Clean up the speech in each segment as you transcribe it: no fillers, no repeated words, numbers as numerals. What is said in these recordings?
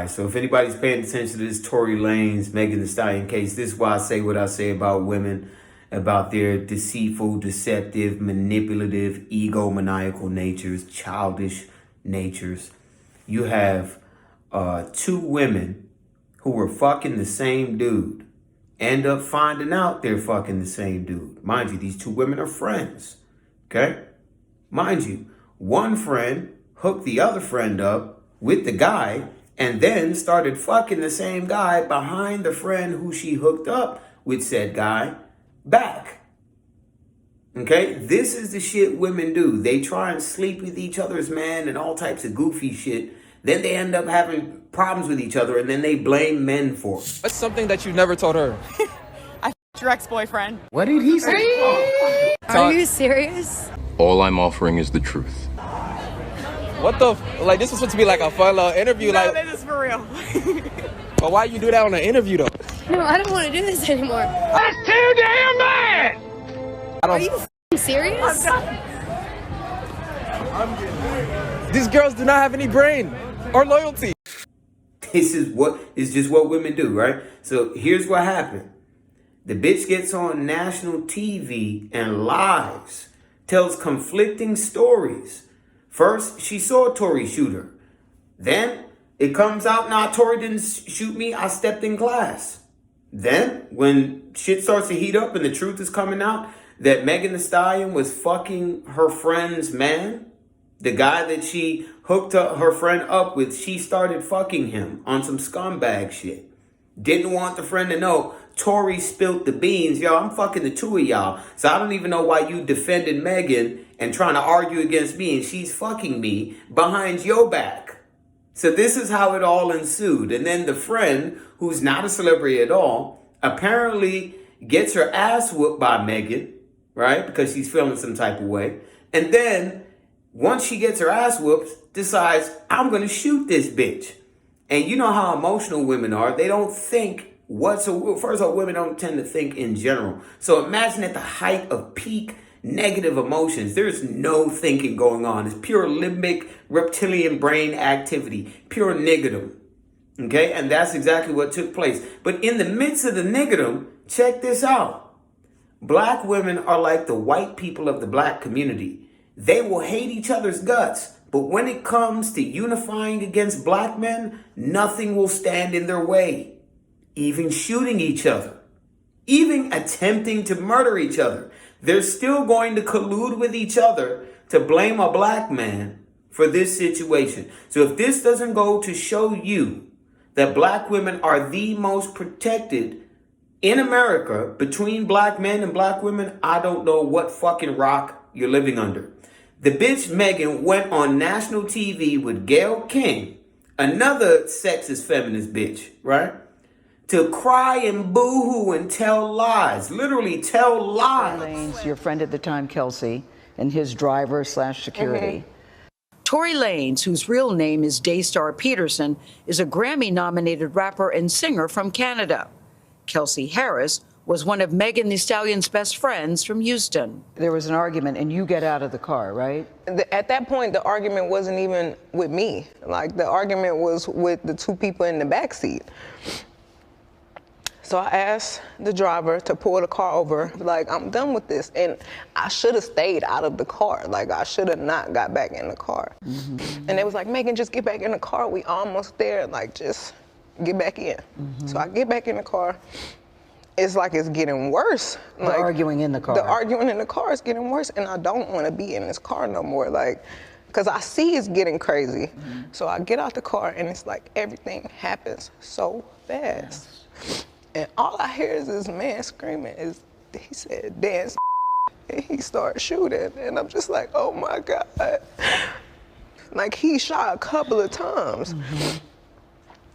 right, so if anybody's paying attention to this Tory Lanez, Megan Thee Stallion case, this is why I say what I say about women, about their deceitful, deceptive, manipulative, egomaniacal natures, childish natures. You have 2 women who were fucking the same dude end up finding out they're fucking the same dude. Mind you, these 2 women are friends, okay? Mind you, one friend hooked the other friend up with the guy and then started fucking the same guy behind the friend who she hooked up with said guy back. Okay? This is the shit women do. They try and sleep with each other's man and all types of goofy shit. Then they end up having problems with each other and then they blame men for it. What's something that you never told her? I f***ed your ex-boyfriend. What did he say? Are you serious? All I'm offering is the truth. What the like, this was supposed to be like a fun little interview. No, like, this is for real. but why you do that on an interview though? No, I don't want to do this anymore. That's too damn bad! Are you f***ing serious? These girls do not have any brain or loyalty. This is just what women do, right? So here's what happened. The bitch gets on national TV and lies, tells conflicting stories. First, she saw Tory shoot her. Then it comes out, nah, Tory didn't shoot me, I stepped in class. Then, when shit starts to heat up and the truth is coming out that Megan Thee Stallion was fucking her friend's man, the guy that she hooked her friend up with, she started fucking him on some scumbag shit. Didn't want the friend to know. Tory spilt the beans. Yo, I'm fucking the 2 of y'all. So I don't even know why you defended Megan and trying to argue against me and she's fucking me behind your back. So this is how it all ensued. And then the friend, who's not a celebrity at all, apparently gets her ass whooped by Megan, right? Because she's feeling some type of way. And then once she gets her ass whooped, decides, I'm going to shoot this bitch. And you know how emotional women are. They don't think first of all, women don't tend to think in general. So imagine at the height of peak negative emotions, there's no thinking going on. It's pure limbic reptilian brain activity, pure niggardom. Okay, and that's exactly what took place. But in the midst of the niggardom, check this out. Black women are like the white people of the black community. They will hate each other's guts. But when it comes to unifying against black men, nothing will stand in their way. Even shooting each other, even attempting to murder each other. They're still going to collude with each other to blame a black man for this situation. So if this doesn't go to show you that black women are the most protected in America between black men and black women, I don't know what fucking rock you're living under. The bitch Megan went on national TV with Gayle King, another sexist feminist bitch, right? To cry and boo-hoo and tell lies, literally tell lies. Tory Lanez, your friend at the time, Kelsey, and his driver/security. Tory Lanez, whose real name is Daystar Peterson, is a Grammy-nominated rapper and singer from Canada. Kelsey Harris was one of Megan Thee Stallion's best friends from Houston. There was an argument, and you get out of the car, right? At that point, the argument wasn't even with me. Like, the argument was with the 2 people in the backseat. So I asked the driver to pull the car over, like, I'm done with this. And I should have stayed out of the car. Like, I should have not got back in the car. And they was like, Megan, just get back in the car. We almost there. Like, just get back in. So I get back in the car. It's like it's getting worse. The like, arguing in the car. The arguing in the car is getting worse. And I don't want to be in this car no more. Like, because I see it's getting crazy. So I get out the car, and it's like everything happens so fast. And all I hear is this man screaming. He said, dance, and he started shooting. And I'm just like, oh my God. Like, he shot a couple of times.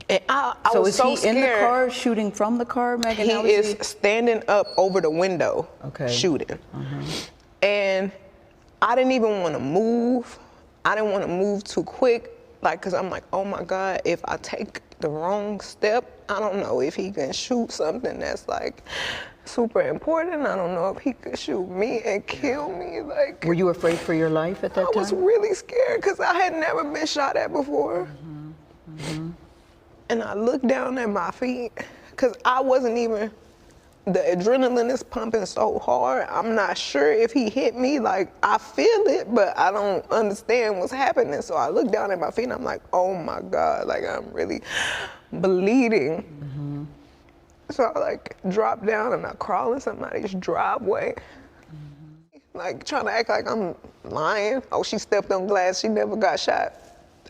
And I was so scared. So is he in the car shooting from the car, Megan? He is standing up over the window, shooting. And I didn't even want to move. I didn't want to move too quick, like, because I'm like, oh my God, if I take the wrong step, I don't know if he can shoot something that's like super important. I don't know if he could shoot me and kill me. Like, were you afraid for your life at that time? I was really scared because I had never been shot at before. And And I looked down at my feet, because I wasn't even, the adrenaline is pumping so hard. I'm not sure if he hit me. Like, I feel it, but I don't understand what's happening. So I look down at my feet and I'm like, oh my God, like I'm really bleeding. Mm-hmm. So I like drop down and I crawl in somebody's driveway. Mm-hmm. Like trying to act like I'm lying. Oh, she stepped on glass, she never got shot.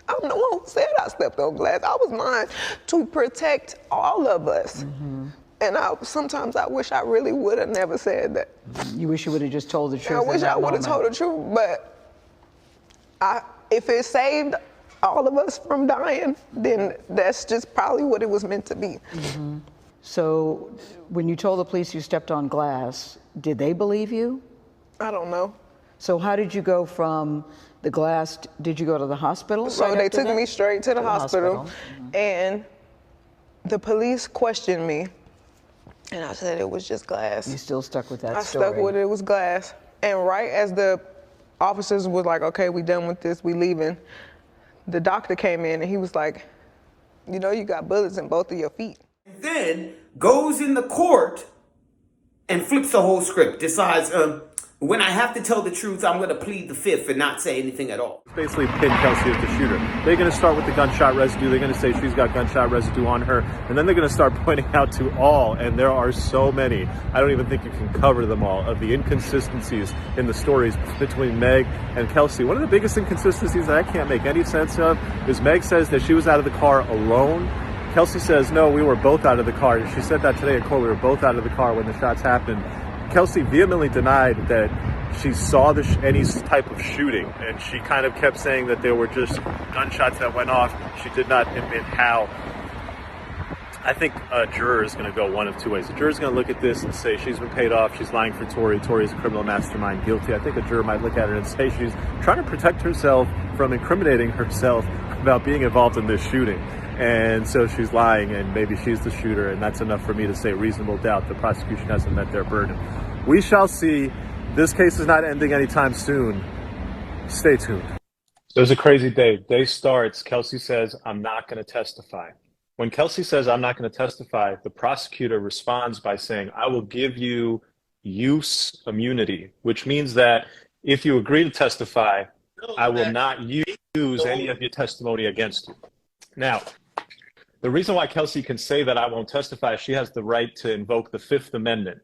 I'm the one who said I stepped on glass. I was lying to protect all of us. Mm-hmm. And sometimes I wish I really would have never said that. You wish you would have just told the truth. I wish I would have told the truth, but if it saved all of us from dying, then that's just probably what it was meant to be. Mm-hmm. So when you told the police you stepped on glass, did they believe you? I don't know. So how did you go from the glass, did you go to the hospital? So they took me straight to the hospital. Mm-hmm. And the police questioned me. And I said it was just glass. You still stuck with that story? I stuck with it was glass. And right as the officers was like, okay, we done with this, we leaving, the doctor came in and he was like, you know, you got bullets in both of your feet. Then goes in the court and flips the whole script, decides, when I have to tell the truth, I'm going to plead the fifth and not say anything at all. Basically pin Kelsey as the shooter. They're going to start with the gunshot residue. They're going to say she's got gunshot residue on her. And then they're going to start pointing out to all, and there are so many, I don't even think you can cover them all, of the inconsistencies in the stories between Meg and Kelsey. One of the biggest inconsistencies that I can't make any sense of is Meg says that she was out of the car alone. Kelsey says, no, we were both out of the car. She said that today in court, we were both out of the car when the shots happened. Kelsey vehemently denied that she saw any type of shooting, and she kind of kept saying that there were just gunshots that went off. She did not admit how. I think a juror is going to go one of two ways. A juror is going to look at this and say she's been paid off, she's lying for Tory, Tory's a criminal mastermind, guilty. I think a juror might look at her and say she's trying to protect herself from incriminating herself about being involved in this shooting. And so she's lying, and maybe she's the shooter, and that's enough for me to say reasonable doubt. The prosecution hasn't met their burden. We shall see. This case is not ending anytime soon. Stay tuned. So it was a crazy day. Day starts. Kelsey says, I'm not going to testify. When Kelsey says, I'm not going to testify, the prosecutor responds by saying, I will give you use immunity, which means that if you agree to testify, I will not use any of your testimony against you. Now, the reason why Kelsey can say that I won't testify, she has the right to invoke the Fifth Amendment.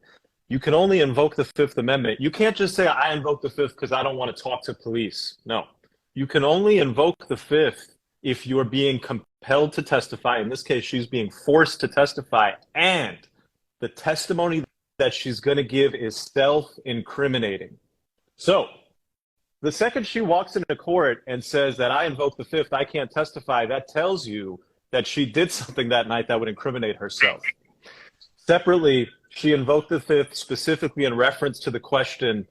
You can only invoke the Fifth Amendment. You can't just say, I invoke the Fifth because I don't want to talk to police. No. You can only invoke the Fifth if you're being compelled to testify. In this case, she's being forced to testify, and the testimony that she's going to give is self-incriminating. So, the second she walks into court and says that I invoke the Fifth, I can't testify, that tells you that she did something that night that would incriminate herself. Separately, she invoked the Fifth specifically in reference to the question,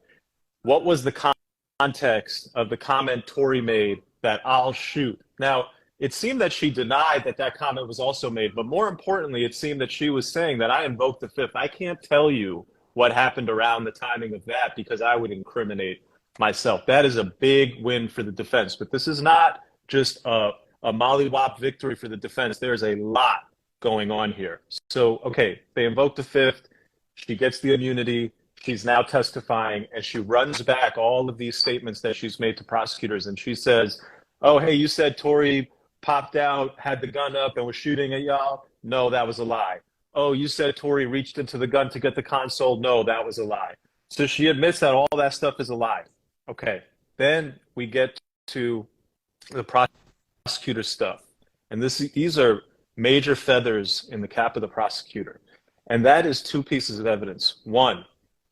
what was the context of the comment Tory made that I'll shoot? Now, it seemed that she denied that that comment was also made, but more importantly, it seemed that she was saying that I invoked the Fifth. I can't tell you what happened around the timing of that because I would incriminate myself. That is a big win for the defense, but this is not just a mollywop victory for the defense. There's a lot going on here. So, okay, they invoke the Fifth, she gets the immunity, she's now testifying, and she runs back all of these statements that she's made to prosecutors, and she says, oh, hey, you said Tory popped out, had the gun up, and was shooting at y'all? No, that was a lie. Oh, you said Tory reached into the gun to get the console? No, that was a lie. So she admits that all that stuff is a lie. Okay, then we get to the prosecutor stuff. And these are major feathers in the cap of the prosecutor. And that is two pieces of evidence. One,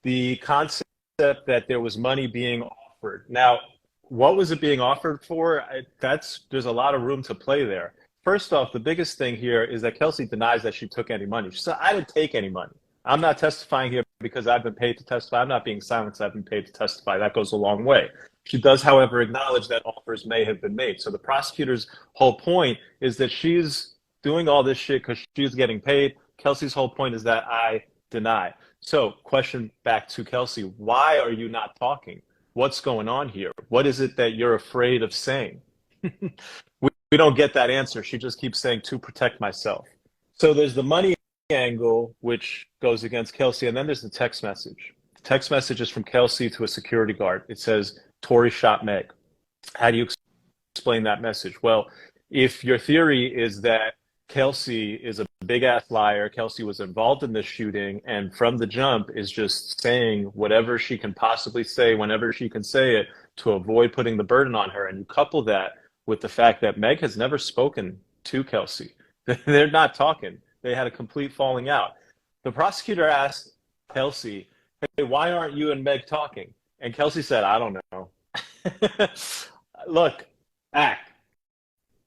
the concept that there was money being offered. Now, what was it being offered for? There's a lot of room to play there. First off, the biggest thing here is that Kelsey denies that she took any money. She said, I didn't take any money. I'm not testifying here because I've been paid to testify. I'm not being silenced. I've been paid to testify. That goes a long way. She does, however, acknowledge that offers may have been made. So the prosecutor's whole point is that she's doing all this shit because she's getting paid. Kelsey's whole point is that I deny. So question back to Kelsey, why are you not talking? What's going on here? What is it that you're afraid of saying? we don't get that answer. She just keeps saying, to protect myself. So there's the money angle, which goes against Kelsey, and then there's the text message. The text message is from Kelsey to a security guard. It says, Tory shot Meg. How do you explain that message? Well, if your theory is that Kelsey is a big-ass liar, Kelsey was involved in this shooting, and from the jump is just saying whatever she can possibly say, whenever she can say it, to avoid putting the burden on her, and you couple that with the fact that Meg has never spoken to Kelsey. They're not talking. They had a complete falling out. The prosecutor asked Kelsey, hey, why aren't you and Meg talking? And Kelsey said, I don't know. Look,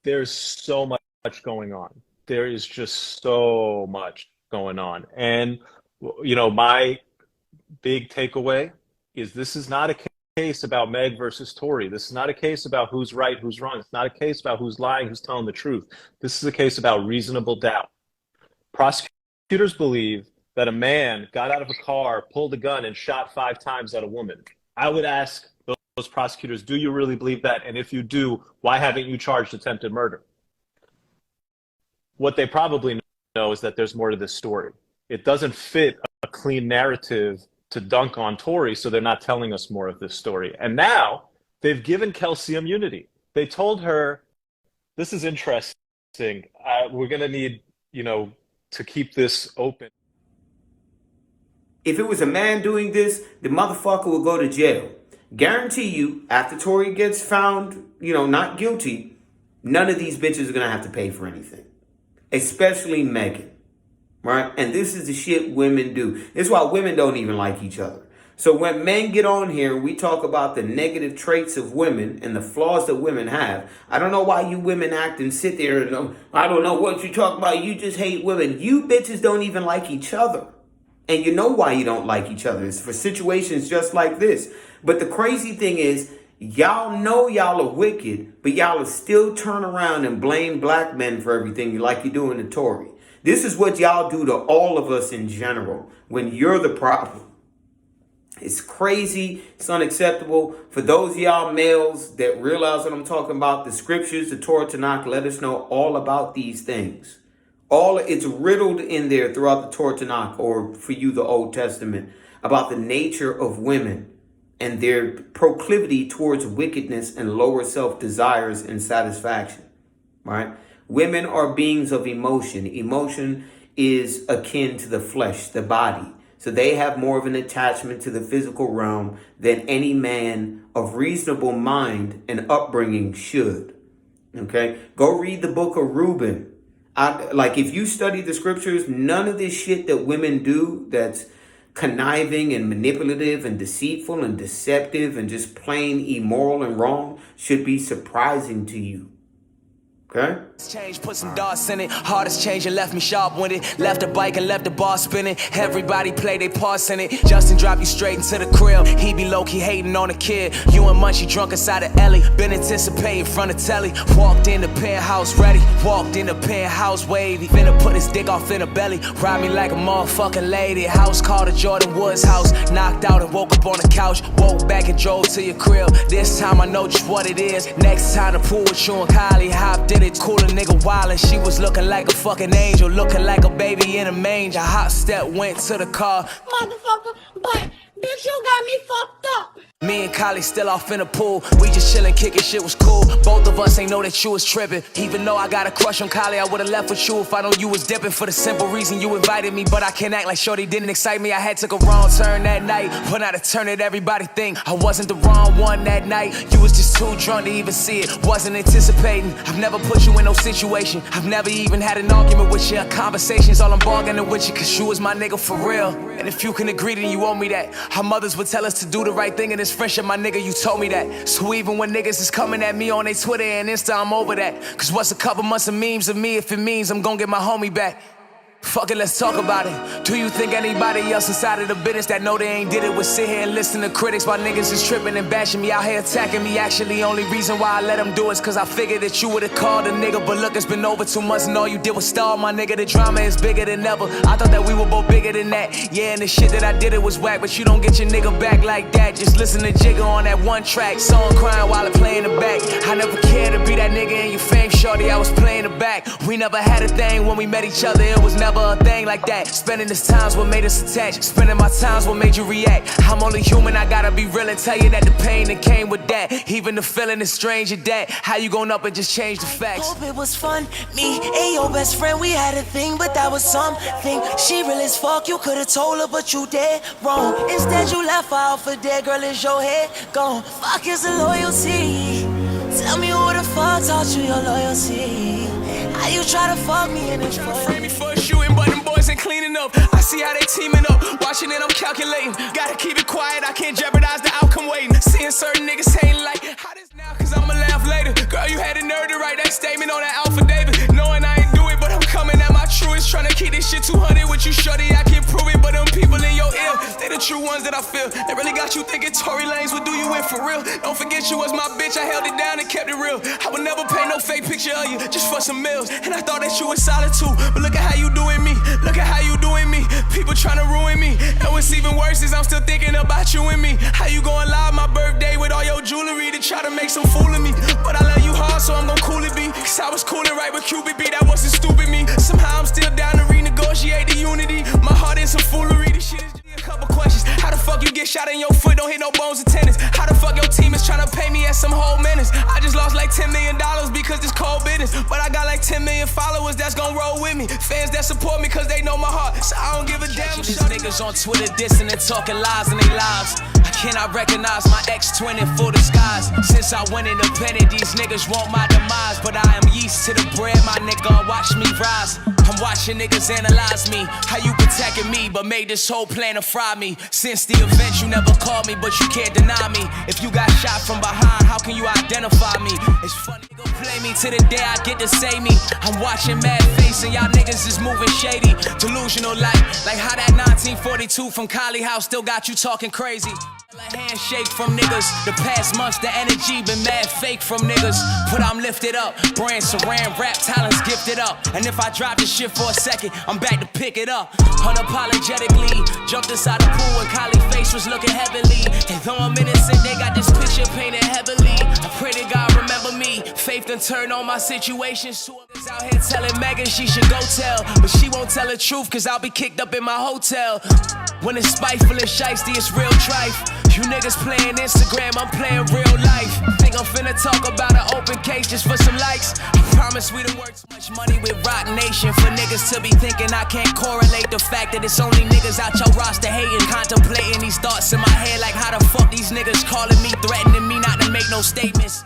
there's so much going on. There is just so much going on. And, you know, my big takeaway is this is not a case about Meg versus Tory. This is not a case about who's right, who's wrong. It's not a case about who's lying, who's telling the truth. This is a case about reasonable doubt. Prosecutors believe that a man got out of a car, pulled a gun, and shot 5 times at a woman. I would ask those prosecutors, do you really believe that? And if you do, why haven't you charged attempted murder? What they probably know is that there's more to this story. It doesn't fit a clean narrative to dunk on Tory, so they're not telling us more of this story. And now they've given Kelsey immunity. They told her, this is interesting. We're going to need, you know, to keep this open. If it was a man doing this, the motherfucker will go to jail. Guarantee you, after Tory gets found, you know, not guilty, none of these bitches are going to have to pay for anything. Especially Megan, right? And this is the shit women do. This is why women don't even like each other. So when men get on here, we talk about the negative traits of women and the flaws that women have. I don't know why you women act and sit there and I don't know what you talk about. You just hate women. You bitches don't even like each other. And you know why you don't like each other. It's for situations just like this. But the crazy thing is, y'all know y'all are wicked, but y'all will still turn around and blame black men for everything like you're doing to Tory. This is what y'all do to all of us in general when you're the problem. It's crazy. It's unacceptable. For those of y'all males that realize what I'm talking about, the scriptures, the Torah Tanakh, let us know all about these things. It's riddled in there throughout the Torah Tanakh, or for you, the Old Testament, about the nature of women and their proclivity towards wickedness and lower self-desires and satisfaction, right? Women are beings of emotion. Emotion is akin to the flesh, the body. So they have more of an attachment to the physical realm than any man of reasonable mind and upbringing should, okay? Go read the book of Reuben. Like, if you study the scriptures, none of this shit that women do that's conniving and manipulative and deceitful and deceptive and just plain immoral and wrong should be surprising to you. Okay? Change, put some darts in it. Hardest change and left me sharp with it. Left the bike and left the bar spinning. Everybody play their parts in it. Justin drop you straight into the crib. He be low-key hating on the kid. You and Munchie drunk inside of Ellie. Been anticipating front of telly. Walked in the penthouse ready. Walked in the penthouse wavy. Finna put his dick off in the belly. Ride me like a motherfucking lady. House called a Jordan Woods house. Knocked out and woke up on the couch. Woke back and drove to your crib. This time I know just what it is. Next time to pool with you and Kylie. Hopped in it, cooler nigga wild, and she was looking like a fucking angel, looking like a baby in a manger. Hot step went to the car. Motherfucker, but bitch, you got me fucked up. Me and Kylie still off in the pool. We just chillin', kicking, shit was cool. Both of us ain't know that you was trippin'. Even though I got a crush on Kylie, I would've left with you if I know you was dippin'. For the simple reason you invited me, but I can't act like shorty didn't excite me. I had took a wrong turn that night. Went out a turn that everybody think I wasn't the wrong one that night. You was just too drunk to even see it. Wasn't anticipating. I've never put you in no situation. I've never even had an argument with you. Conversations all I'm bargaining with you, cause you was my nigga for real. And if you can agree, then you owe me that. Our mothers would tell us to do the right thing in this friendship, my nigga, you told me that. So even when niggas is coming at me on their Twitter and Insta, I'm over that. Cause what's a couple months of memes of me if it means I'm gonna get my homie back? Fuck it, let's talk about it. Do you think anybody else inside of the business that know they ain't did it would sit here and listen to critics while niggas is tripping and bashing me out here attacking me? Actually, only reason why I let them do is cause I figured that you would've called a nigga. But look, it's been over 2 months and all you did was stall, my nigga. The drama is bigger than ever. I thought that we were both bigger than that. Yeah, and the shit that I did, it was whack. But you don't get your nigga back like that. Just listen to Jigga on that one track. Song crying while I play in the back. I never cared to be that nigga in your fame, shorty. I was playing the back. We never had a thing when we met each other. It was never a thing like that. Spending this time's what made us attached. Spending my time's what made you react. I'm only human, I gotta be real and tell you that the pain that came with that. Even the feeling is strange at that. How you gon' up and just change the facts? Hope it was fun. Me and your best friend, we had a thing, but that was something. She real as fuck, you could've told her, but you did wrong. Instead you left her out for dead, girl, is your head gone? Fuck is the loyalty? Tell me who the fuck taught you your loyalty? How you try to fuck me in this Frame me for a shooting, but them boys ain't cleaning up. I see how they teaming up, watching it, I'm calculating. Gotta keep it quiet, I can't jeopardize the outcome waiting. Seeing certain niggas hating like, how this now, cause I'ma laugh later. Girl, you had the nerve to write that statement on that affidavit. Knowing I ain't do it, but I'm coming at my truest. Trying to keep this shit 200 with you, shorty, I can't prove it. But them people in your ear, they the true ones that I feel. They really got you thinking Tory Lanez would do you in for real. Don't forget you was my bitch, I held it down and kept it real. I would never paint no fake picture of you, just for some meals. And I thought that you was solid too, but look at how you doing me. Look at how you doing me. People trying to ruin me. And what's even worse is I'm still thinking about you and me. How you gon' lie my birthday with all your jewelry to try to make some fool of me? But I love you hard, so I'm gon' cool it be. Cause I was coolin' right with Cupid B, that wasn't stupid me. Somehow I'm still down to renegotiate the unity. My heart is some foolery, this shit is a couple questions. How the fuck you get shot in your foot, don't hit no bones of tennis? How the fuck your team is tryna pay me as some whole menace? I just lost like $10 million because this cold business. But I got like 10 million followers that's gon' roll with me. Fans that support me cause they know my heart, so I don't give a damn. These niggas on Twitter dissing and talking lies in their lives. I cannot recognize my ex-twin in full disguise. Since I went independent, these niggas want my demise. But I am yeast to the bread, my nigga, watch me rise. I'm watching niggas analyze me. How you protecting me, but made this whole plan to fry me. Since the event, you never called me, but you can't deny me. If you got shot from behind, how can you identify me? It's funny, go play me to the day I get to say me. I'm watching mad face and y'all niggas is moving shady. Delusional like how that 1942 from Collie House still got you talking crazy. A handshake from niggas. The past months, the energy been mad fake from niggas. But I'm lifted up. Brand Saran, rap talents gifted up. And if I drop this shit for a second, I'm back to pick it up. Unapologetically, jumped inside the pool when Kylie face was looking heavily. And though I'm innocent, they got this picture painted heavily. I pray to God remember me. Faith done turned on my situations. Two others out here telling Megan she should go tell. But she won't tell the truth, cause I'll be kicked up in my hotel. When it's spiteful and shiesty, it's real trife. You niggas playing Instagram, I'm playing real life. Think I'm finna talk about an open case just for some likes? I promise we done worked so much money with Rock Nation for niggas to be thinking I can't correlate the fact that it's only niggas out your roster hating, contemplating these thoughts in my head like how the fuck these niggas calling me, threatening me not to make no statements.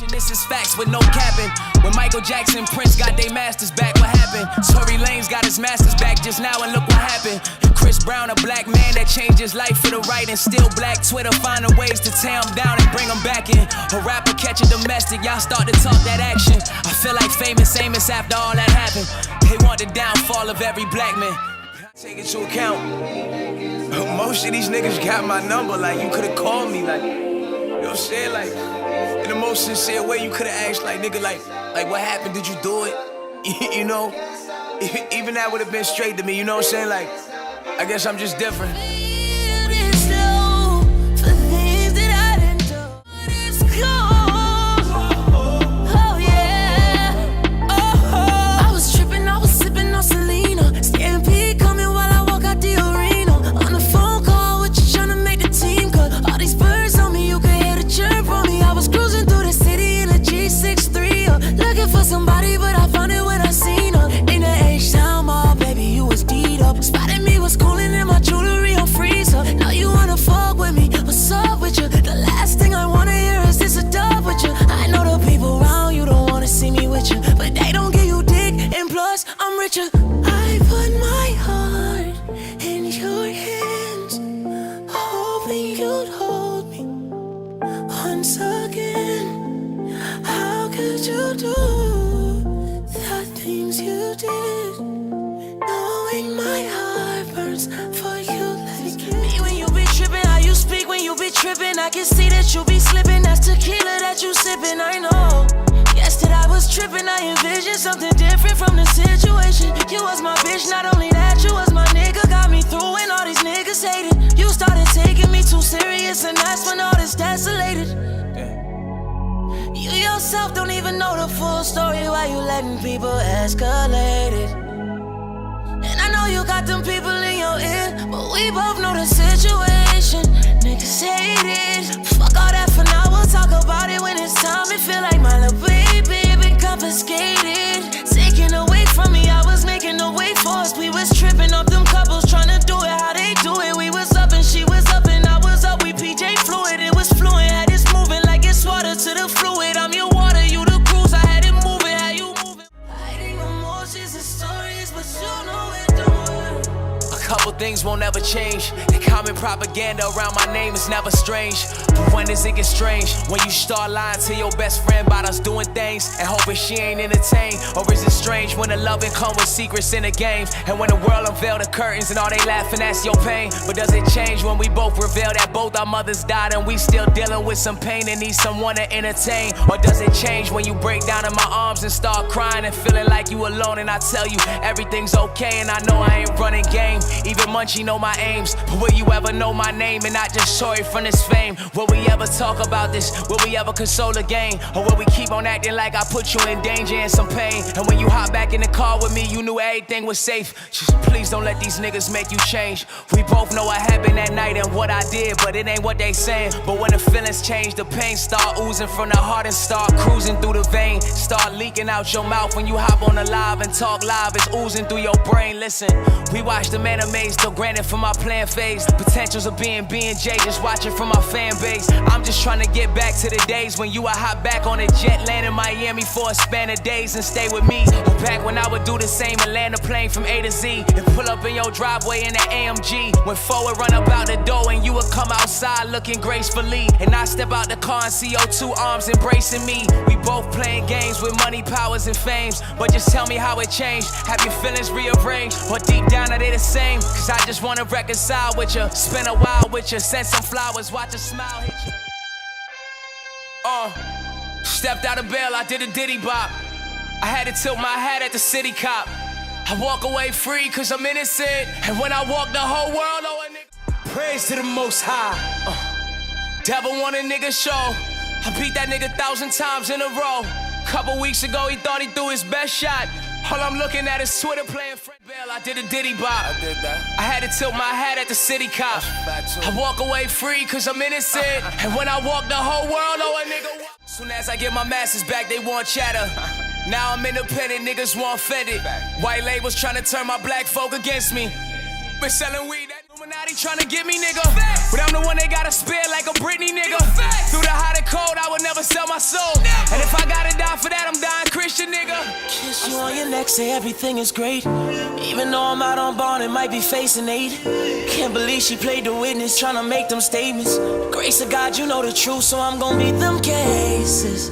This is facts with no capping. When Michael Jackson and Prince got their masters back, what happened? Tory Lanez got his masters back just now and look what happened. Chris Brown, a black man that changed his life for the right, and still black Twitter finding ways to tear him down and bring him back in. A rapper catching domestic, y'all start to talk that action. I feel like famous Amos after all that happened. They want the downfall of every black man. Take into account, most of these niggas got my number, like you could've called me, like, you know what I'm saying, like, in the most sincere way, you could've asked, like, nigga, like what happened, did you do it? You know, even that would've been straight to me, you know what I'm saying, like, I guess I'm just different. Somebody, but I found it when I seen her. In the H-Town mall, baby, you was D'd up. Spotted me, was cooling in my jewelry on freezer. Now you wanna fuck with me, what's up with you? The last thing I wanna hear is this a dub with you. I know the people around you don't wanna see me with you, but they don't give you dick, and plus, I'm richer. I put my heart in your hands, hoping you'd hold me once again. How could you do the things you did, knowing think my heart burns for you like me when you be tripping, how you speak when you be tripping. I can see that you be slipping, that's tequila that you sipping, I know. Yes, that I was tripping, I envisioned something different from the situation. You was my bitch, not only that, you was my nigga. Got me through when all these niggas hated. You started taking me too serious, and that's when all this desolated. You yourself don't even know the full story, why you letting people escalate it. And I know you got them people in your ear, but we both know the situation. Niggas hate it. Fuck all that for now, we'll talk about it when it's time. It feel like my little baby been confiscated, taken away from me. I was making a way for us. We was tripping off them couples, trying to do it how they do it. We was up and she was up and I was up. We PJ fluid, it was fluent. Had this moving like it's water to the fluid. I'm your water, you the cruise. I had it moving, how you moving? Hiding emotions and stories, but you know it don't work. Couple things won't ever change. The common propaganda around my name is never strange. But when does it get strange? When you start lying to your best friend about us doing things and hoping she ain't entertained? Or is it strange when the loving come with secrets in the game? And when the world unveil the curtains and all they laughing, that's your pain. But does it change when we both reveal that both our mothers died and we still dealing with some pain and need someone to entertain? Or does it change when you break down in my arms and start crying and feeling like you alone and I tell you everything's okay and I know I ain't running game? Even Munchie know my aims, but will you ever know my name and not just sorry from this fame? Will we ever talk about this? Will we ever console again? Or will we keep on acting like I put you in danger and some pain? And when you hop back in the car with me, you knew everything was safe. Just please don't let these niggas make you change. We both know what happened that night and what I did, but it ain't what they saying. But when the feelings change, the pain start oozing from the heart and start cruising through the vein. Start leaking out your mouth when you hop on the live and talk live. It's oozing through your brain. Listen, we watch them animes. Still granted for my plan phase. The potentials of being B&J, just watching from my fan base. I'm just trying to get back to the days when you would hop back on a jet, land in Miami for a span of days and stay with me. Or back when I would do the same and land a plane from A to Z and pull up in your driveway in that AMG. When forward run up out the door and you would come outside looking gracefully, and I step out the car and see your two arms embracing me. We both playing games with money, powers, and fames, but just tell me how it changed. Have your feelings rearranged, or deep down are they the same? Cause I just wanna reconcile with you, spend a while with you, send some flowers, watch a smile hit you. Stepped out of bail, I did a diddy bop. I had to tilt my hat at the city cop. I walk away free cause I'm innocent, and when I walk the whole world, oh a nigga. Praise to the Most High. Devil want a nigga show. I beat that nigga 1,000 times in a row. Couple weeks ago, he thought he threw his best shot. All I'm looking at is Twitter playing Fred Bell. I did a diddy bop. I did that. I had to tilt my hat at the city cop. I walk away free cause I'm innocent, and when I walk the whole world, oh a nigga. Soon as I get my masters back, they want chatter. Now I'm independent, niggas want fetted. White labels trying to turn my black folk against me. Been selling weed, that Illuminati trying to get me, nigga. But I'm the one they gotta spare like a Britney, nigga. Through the hot and cold, I would never sell my soul. And if I gotta die for that, I'm dying Christian, nigga. Kiss you on your neck, say everything is great. Even though I'm out on bond and might be facing 8. Can't believe she played the witness, trying to make them statements. Grace of God, you know the truth, so I'm gonna beat them cases.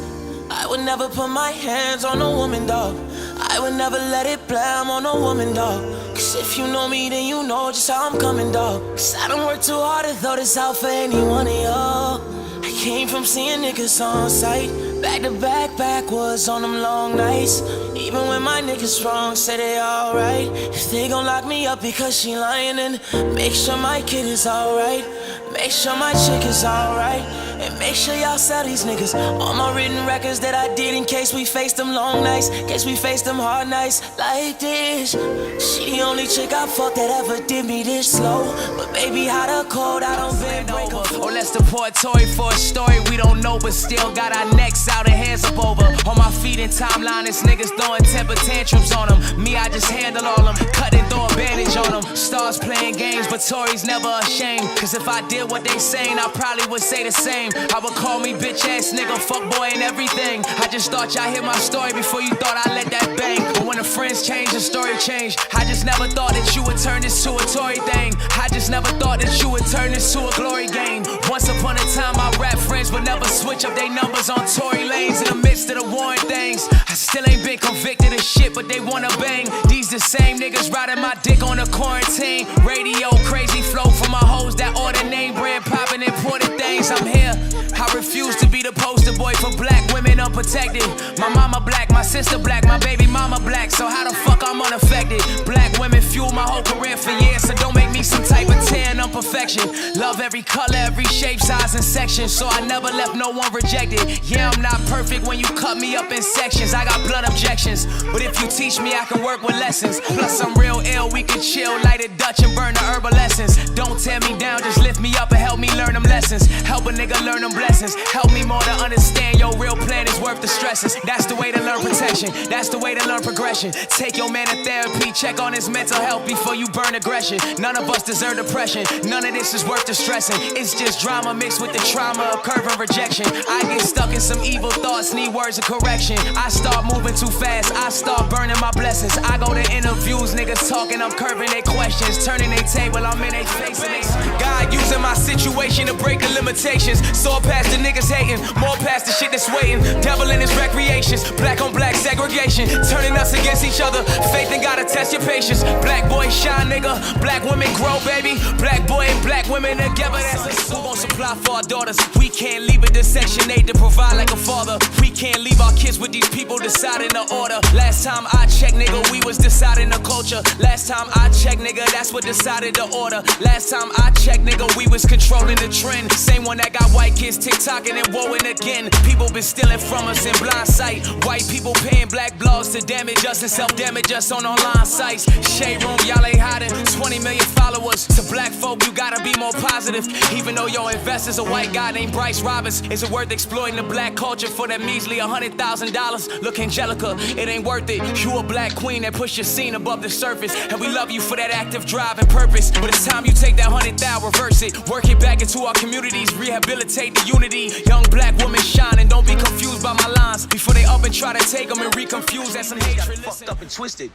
I would never put my hands on a woman, dog. I would never let it blam on a woman, dog. Cause if you know me, then you know just how I'm coming, dog. Cause I don't work too hard to throw this out for any one of y'all. I came from seeing niggas on sight, back to back, backwards on them long nights. Even when my niggas wrong, say they alright. If they gon' lock me up because she lying, then make sure my kid is alright. Make sure my chick is alright. And make sure y'all sell these niggas all my written records that I did in case we faced them long nights, in case we faced them hard nights like this. She the only chick I fucked that ever did me this slow. But baby, hot or cold, I don't bend over. Or let's deport Tory for a story we don't know, but still got our necks out and hands up over. On my feet in timeline, this niggas throwing temper tantrums on them. Me, I just handle all them, cut and throw a bandage on them. Stars playing games, but Tory's never ashamed. Cause if I did what they saying, I probably would say the same. I would call me bitch ass nigga, fuck boy and everything. I just thought y'all hear my story before you thought I let that bang. But when the friends change, the story changed. I just never thought that you would turn this to a Tory thing. I just never thought that you would turn this to a glory game. Once upon a time, my rap friends would never switch up their numbers on Tory Lanez in the midst of the warring things. I Still ain't been convicted of shit, but they wanna bang. These the same niggas riding my dick on the quarantine. Radio crazy flow from my hoes that order name brand popping imported things. I'm here. I refuse to be the poster boy for black women unprotected. My mama black, my sister black, my baby mama black. So how the fuck I'm unaffected? Black women fuel my whole career for years, so don't make me some type of 10 imperfection. Love every color, every shape, size, and section, so I never left no one rejected. Yeah, I'm not perfect when you cut me up in sections. I got blood objections, but if you teach me, I can work with lessons. Plus I'm real ill, we can chill, light a Dutch and burn the herbal essence. Don't tear me down, just lift me up and help me learn them lessons. Help a nigga learn them blessings. Help me more to understand your real plan is worth the stresses. That's the way to learn protection. That's the way to learn progression. Take your man to therapy, check on his mental health before you burn aggression. None of us deserve depression. None of this is worth the stressing. It's just drama mixed with the trauma of curve and rejection. I get stuck in some evil thoughts, need words of correction. I start moving too fast, I start burning my blessings. I go to interviews, niggas talking, I'm curving their questions. Turning their table, I'm in their faces. God using my situation to break the limitations. Saw past the niggas hating, more past the shit that's waiting. Devil in his recreations, black on black segregation. Turning us against each other, faith and gotta test your patience. Black boy shine, nigga, black women grow, baby. Black boy and black women together, that's a who gon' supply for our daughters. We can't leave it to Section 8 to provide like a father. We can't leave our kids with these people deciding the order. Last time I checked, nigga, we was deciding the culture. Last time I checked, nigga, that's what decided the order. Last time I checked, nigga, we was controlling the trend. Same one that got white kids TikToking and woeing again. People been stealing from us in blind sight. White people paying black blogs to damage us and self-damage us on online sites. Shade room, y'all ain't hiding. 20 million followers. To black folk, you gotta be more positive. Even though your investor's a white guy named Bryce Roberts. Is it worth exploiting the black culture for that measly $100,000? Look, Angelica, it ain't worth it. You a black queen that push your scene above the surface. And we love you for that active drive and purpose. But it's time you take that 100,000, reverse it. Work it back into our communities. Rehabilitate the unity. Young black women shine and don't be confused by my lines. Before they up and try to take them and reconfuse. That's some hatred. Fucked up and twisted.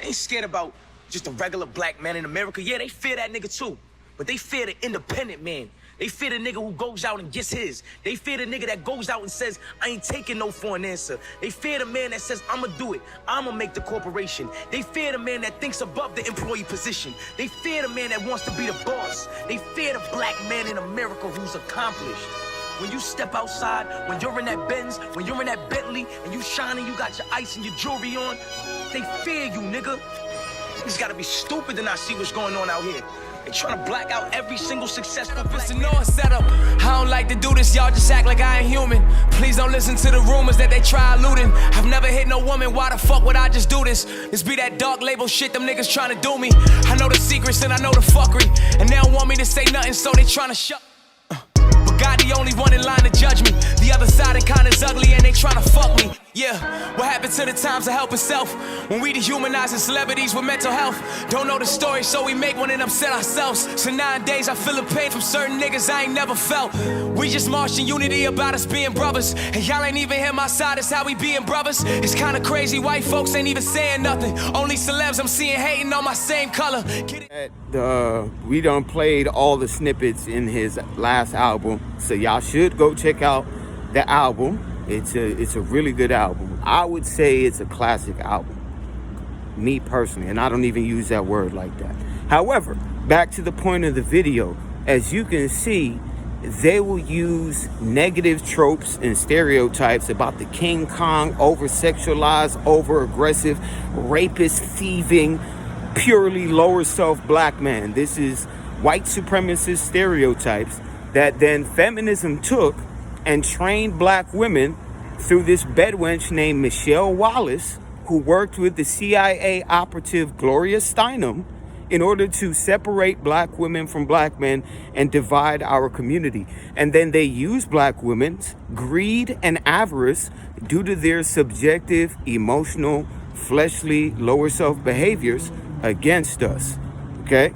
They ain't scared about just a regular black man in America. Yeah, they fear that nigga too. But they fear the independent man. They fear the nigga who goes out and gets his. They fear the nigga that goes out and says, I ain't taking no for an answer. They fear the man that says, I'ma do it. I'ma make the corporation. They fear the man that thinks above the employee position. They fear the man that wants to be the boss. They fear the black man in America who's accomplished. When you step outside, when you're in that Benz, when you're in that Bentley, and you shining, you got your ice and your jewelry on, they fear you, nigga. You just gotta be stupid to not see what's going on out here. They trying to black out every single successful It's a noise setup. I don't like to do this, y'all just act like I ain't human. Please don't listen to the rumors that they try eluding. I've never hit no woman, why the fuck would I just do this? This be that dark label shit them niggas trying to do me. I know the secrets and I know the fuckery, and they don't want me to say nothing, so they trying to shut. God the only one in line to judge me. The other side of kindness ugly and they tryna fuck me. Yeah, what happened to the times of help itself? When we dehumanizing celebrities with mental health. Don't know the story, so we make one and upset ourselves. So nowadays I feel the pain from certain niggas I ain't never felt. We just marched in unity about us being brothers, and y'all ain't even hear my side, it's how we being brothers. It's kinda crazy, white folks ain't even saying nothing. Only celebs I'm seeing hating on my same color. We done played all the snippets in his last album, so y'all should go check out the album. It's a really good album. I would say it's a classic album, me personally, and I don't even use that word like that. However, back to the point of the video, as you can see, they will use negative tropes and stereotypes about the King Kong, over-sexualized, over-aggressive, rapist, thieving, purely lower self black man. This is white supremacist stereotypes that then feminism took and trained black women through this bedwench named Michelle Wallace, who worked with the CIA operative Gloria Steinem in order to separate black women from black men and divide our community. And then they use black women's greed and avarice due to their subjective, emotional, fleshly, lower self behaviors against us, okay?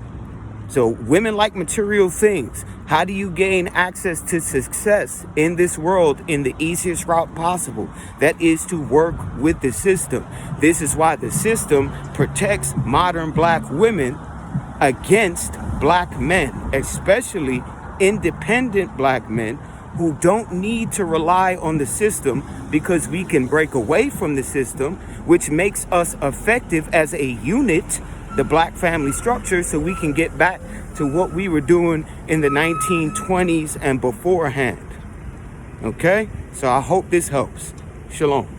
So women like material things. How do you gain access to success in this world in the easiest route possible? That is to work with the system. This is why the system protects modern black women against black men, especially independent black men who don't need to rely on the system because we can break away from the system, which makes us effective as a unit, the black family structure, so we can get back to what we were doing in the 1920s and beforehand. Okay? So I hope this helps. Shalom.